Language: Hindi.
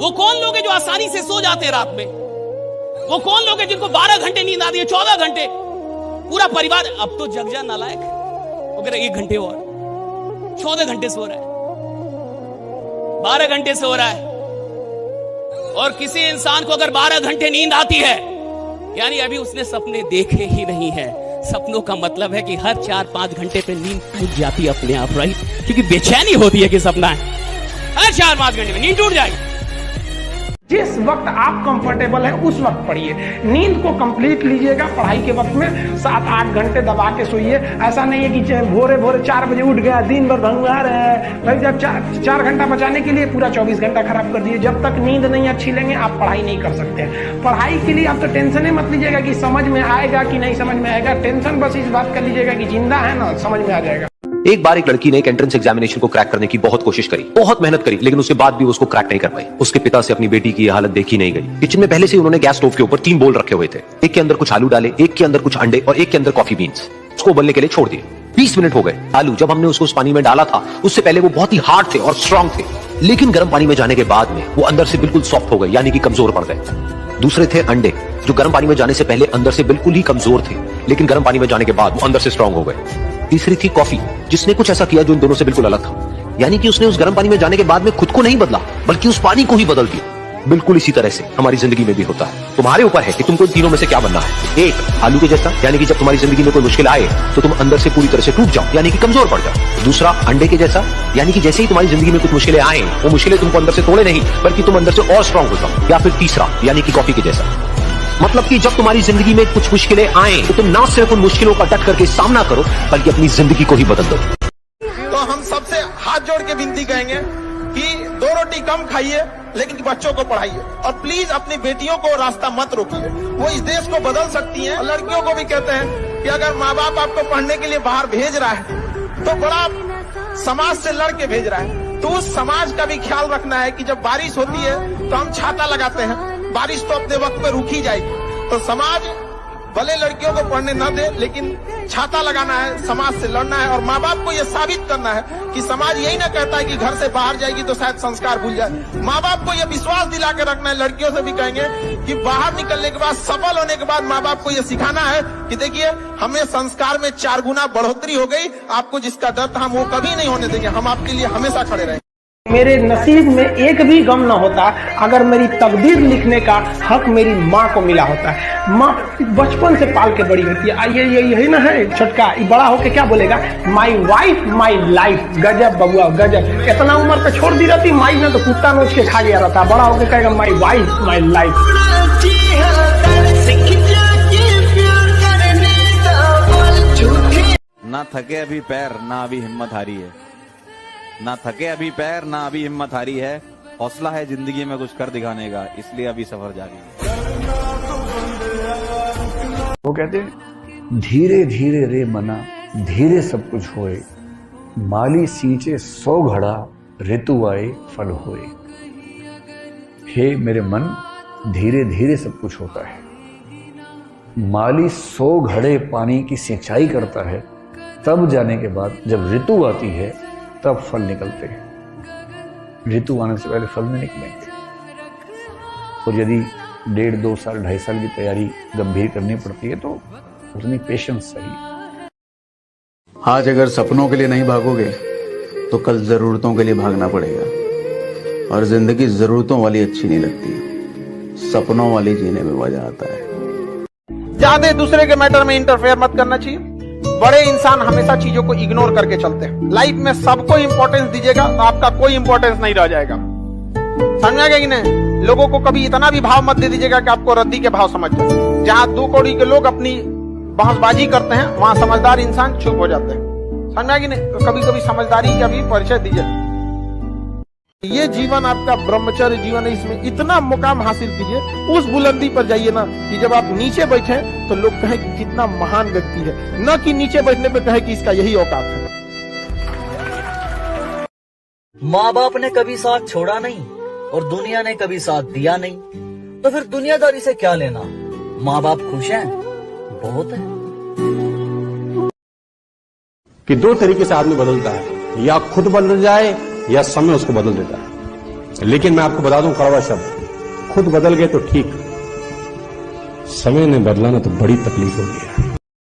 वो कौन लोग हैं जो आसानी से सो जाते हैं रात में? वो कौन लोग हैं जिनको 12 घंटे नींद आती है, 14 घंटे? पूरा परिवार अब तो जग जा नालायक, वो कह रहा 1 घंटे और, 14 घंटे सो रहा है, 12 घंटे सो रहा है। और किसी इंसान को अगर 12 घंटे नींद आती है, यानी अभी उसने सपने देखे ही नहीं है। सपनों का मतलब है कि हर 4-5 घंटे पे नींद टूट जाती है अपने आप, राइट? क्योंकि बेचैनी होती है कि सपना है, हर 4-5 घंटे में नींद टूट जाएगी। जिस वक्त आप कंफर्टेबल है उस वक्त पढ़िए। नींद को कंप्लीट लीजिएगा पढ़ाई के वक्त में, 7-8 घंटे दबा के सोइए। ऐसा नहीं है कि भोरे भोरे 4 बजे उठ गया, दिन भर भंगा रहे हैं भाई। जब 4 घंटा बचाने के लिए पूरा 24 घंटा खराब कर दिए। जब तक नींद नहीं अच्छी लेंगे आप पढ़ाई नहीं कर सकते हैं। पढ़ाई के लिए आप तो टेंशन ही मत लीजिएगा कि समझ में आएगा कि नहीं समझ में आएगा। टेंशन बस इस बात कर लीजिएगा कि जिंदा है ना, समझ में आ जाएगा। एक बार एक लड़की ने एक एंट्रेंस एग्जामिनेशन को क्रैक करने की बहुत कोशिश करी, बहुत मेहनत करी, लेकिन उसके बाद भी उसको क्रैक नहीं कर पाई। उसके पिता से अपनी बेटी की हालत देखी नहीं गई। किचन में पहले से उन्होंने गैस स्टोव के ऊपर 3 बोल रखे हुए थे। एक के अंदर कुछ आलू डाले, एक के अंदर कुछ अंडे और एक के अंदर कॉफी बीन्स। उसको उबलने के लिए छोड़ दिए। 20 मिनट हो गए। आलू जब हमने उसको उस पानी में डाला था, उससे पहले वो बहुत ही हार्ड थे और स्ट्रांग थे, लेकिन गर्म पानी में जाने के बाद में वो अंदर से बिल्कुल सॉफ्ट हो गए, यानी कि कमजोर पड़ गए। दूसरे थे अंडे, जो गर्म पानी में जाने से पहले अंदर से बिल्कुल ही कमजोर थे, लेकिन गर्म पानी में जाने के बाद वो अंदर से स्ट्रांग हो गए। तीसरी थी कॉफी, जिसने कुछ ऐसा किया जो इन दोनों से बिल्कुल अलग था, यानी कि उसने उस गर्म पानी में जाने के बाद में खुद को नहीं बदला, बल्कि उस पानी को ही बदल दिया। बिल्कुल इसी तरह से हमारी जिंदगी में भी होता है। तुम्हारे ऊपर है कि तुमको इन तीनों में से क्या बनना है। एक, आलू के जैसा, यानी कि जब तुम्हारी जिंदगी में कोई मुश्किल आए तो तुम अंदर से पूरी तरह से टूट जाओ, यानी कि कमजोर पड़ जाओ। दूसरा, अंडे के जैसा, यानी कि जैसे ही तुम्हारी जिंदगी में कुछ मुश्किलें आए, वो मुश्किलें तुमको अंदर से तोड़े नहीं, बल्कि तुम अंदर से और स्ट्रांग हो जाओ। या फिर तीसरा, यानी कि कॉफी के जैसा, मतलब कि जब तुम्हारी जिंदगी में कुछ मुश्किलें आए तो तुम ना सिर्फ उन मुश्किलों का डट करके सामना करो, बल्कि अपनी जिंदगी को ही बदल दो। तो हम सबसे हाथ जोड़ के विनती करेंगे कि 2 रोटी कम खाइए, लेकिन बच्चों को पढ़ाइए, और प्लीज अपनी बेटियों को रास्ता मत रोकिए। वो इस देश को बदल सकती हैं। लड़कियों को भी कहते हैं कि अगर माँ बाप आपको पढ़ने के लिए बाहर भेज रहा है तो बड़ा समाज से लड़ के भेज रहा है, तो उस समाज का भी ख्याल रखना है कि जब बारिश होती है तो हम छाता लगाते हैं, बारिश तो अपने वक्त पे रुक ही जाएगी। तो समाज भले लड़कियों को पढ़ने न दे, लेकिन छाता लगाना है, समाज से लड़ना है, और माँ बाप को यह साबित करना है कि समाज यही ना कहता है कि घर से बाहर जाएगी तो शायद संस्कार भूल जाए। माँ बाप को यह विश्वास दिला के रखना है। लड़कियों से भी कहेंगे कि बाहर निकलने के बाद, सफल होने के बाद माँ बाप को यह सिखाना है कि देखिए हमें संस्कार में 4 गुना बढ़ोतरी हो गई, आपको जिसका डर था हम वो कभी नहीं होने देंगे, हम आपके लिए हमेशा खड़े रहेंगे। मेरे नसीब में एक भी गम न होता अगर मेरी तकदीर लिखने का हक मेरी माँ को मिला होता है। माँ बचपन से पाल के बड़ी होती है। ये यही ना है छोटका, बड़ा होके क्या बोलेगा, माई वाइफ माई लाइफ। गजब बबुआ गजब। इतना उम्र पे छोड़ दी रहती माई ने तो कुत्ता नोच के खा गया रहता। बड़ा होके कहेगा माई वाइफ माई लाइफ। ना थके अभी पैर, ना अभी हिम्मत हारी है। ना थके अभी पैर, ना अभी हिम्मत हारी है। हौसला है जिंदगी में कुछ कर दिखाने का, इसलिए अभी सफर जारी है। वो कहते हैं, धीरे धीरे रे मना, धीरे सब कुछ होए, माली सींचे 100 घड़ा, ऋतु आए फल होए। हे मेरे मन, धीरे धीरे सब कुछ होता है। माली 100 घड़े पानी की सिंचाई करता है, तब जाने के बाद जब ऋतु आती है तब फल निकलते हैं। ऋतु आने से पहले फल नहीं निकलेंगे। और यदि 1.5, 2 साल, 2.5 साल की तैयारी गंभीर करनी पड़ती है तो उतनी पेशेंस चाहिए। आज अगर सपनों के लिए नहीं भागोगे तो कल जरूरतों के लिए भागना पड़ेगा। और जिंदगी जरूरतों वाली अच्छी नहीं लगती, सपनों वाली जीने में मजा आता है। ज्यादा दूसरे के मैटर में इंटरफेयर मत करना चाहिए। बड़े इंसान हमेशा चीजों को इग्नोर करके चलते हैं। लाइफ में सबको इंपॉर्टेंस दीजिएगा तो आपका कोई इंपॉर्टेंस नहीं रह जाएगा। समझा गया कि नहीं? लोगों को कभी इतना भी भाव मत दे दीजिएगा कि आपको रद्दी के भाव समझ जाए। जहां 2 कौड़ी के लोग अपनी बहसबाजी करते हैं, वहां समझदार इंसान चुप हो जाते हैं। समझा कि नहीं? तो कभी कभी समझदारी का भी परिचय दीजिए। ये जीवन आपका ब्रह्मचर्य जीवन है, इसमें इतना मुकाम हासिल कीजिए, उस बुलंदी पर जाइए ना कि जब आप नीचे बैठे तो लोग कहें कि कितना महान व्यक्ति है, न कि नीचे बैठने पे कहे कि इसका यही औकात है। माँ बाप ने कभी साथ छोड़ा नहीं और दुनिया ने कभी साथ दिया नहीं, तो फिर दुनियादारी से क्या लेना। माँ बाप खुश हैं, बहुत है। कि 2 तरीके से आदमी बदलता है, या खुद बदल जाए या समय उसको बदल देता है। लेकिन मैं आपको बता दूं कड़वा शब्द, खुद बदल गए तो ठीक, समय ने बदला ना तो बड़ी तकलीफ होगी।